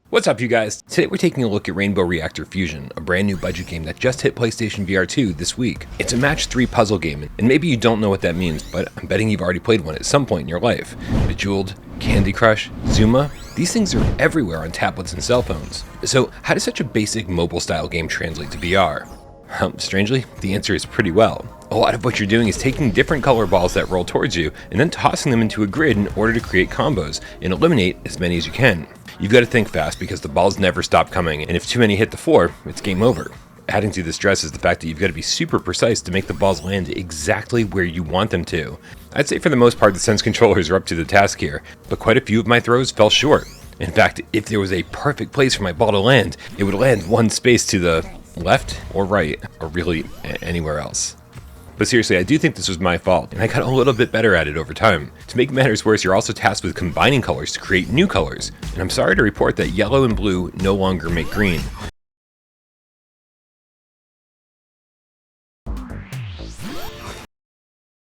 What's up, you guys? Today we're taking a look at Reactor Fusion, a brand new budget game that just hit PlayStation VR2 this week. It's a match 3 puzzle game, and maybe you don't know what that means, but I'm betting you've already played one at some point in your life. Bejeweled, Candy Crush, Zuma, these things are everywhere on tablets and cell phones. So how does such a basic mobile-style game translate to VR? Strangely, the answer is pretty well. A lot of what you're doing is taking different color balls that roll towards you and then tossing them into a grid in order to create combos and eliminate as many as you can. You've got to think fast because the balls never stop coming, and if too many hit the floor, it's game over. Adding to the stress is the fact that you've got to be super precise to make the balls land exactly where you want them to. I'd say for the most part the Sense controllers are up to the task here, but quite a few of my throws fell short. In fact, if there was a perfect place for my ball to land, it would land one space to the left or right, or really anywhere else. But seriously, I do think this was my fault, and I got a little bit better at it over time. To make matters worse, you're also tasked with combining colors to create new colors, and I'm sorry to report that yellow and blue no longer make green.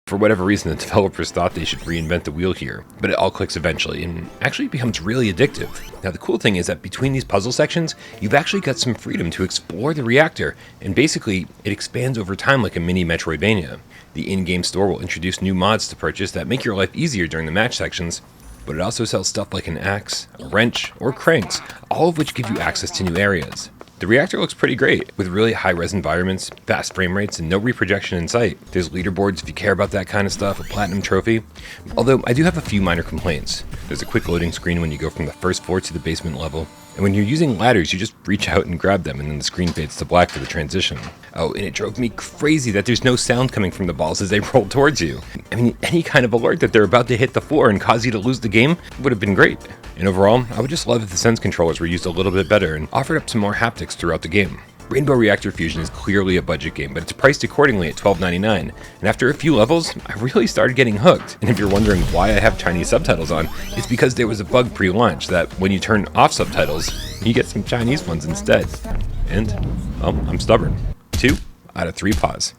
For whatever reason, the developers thought they should reinvent the wheel here, but it all clicks eventually, and actually becomes really addictive. Now the cool thing is that between these puzzle sections, you've actually got some freedom to explore the reactor, and basically, it expands over time like a mini Metroidvania. The in-game store will introduce new mods to purchase that make your life easier during the match sections, but it also sells stuff like an axe, a wrench, or cranks, all of which give you access to new areas. The reactor looks pretty great, with really high-res environments, fast frame rates, and no reprojection in sight. There's leaderboards if you care about that kind of stuff, a platinum trophy. Although, I do have a few minor complaints. There's a quick loading screen when you go from the first floor to the basement level, and when you're using ladders, you just reach out and grab them, and then the screen fades to black for the transition. Oh, and it drove me crazy that there's no sound coming from the balls as they roll towards you. I mean, any kind of alert that they're about to hit the floor and cause you to lose the game would have been great. And overall, I would just love if the Sense controllers were used a little bit better and offered up some more haptics throughout the game. Reactor Fusion is clearly a budget game, but it's priced accordingly at $12.99, and after a few levels, I really started getting hooked. And if you're wondering why I have Chinese subtitles on, it's because there was a bug pre-launch that when you turn off subtitles, you get some Chinese ones instead. And, well, I'm stubborn. 2 out of 3 paws.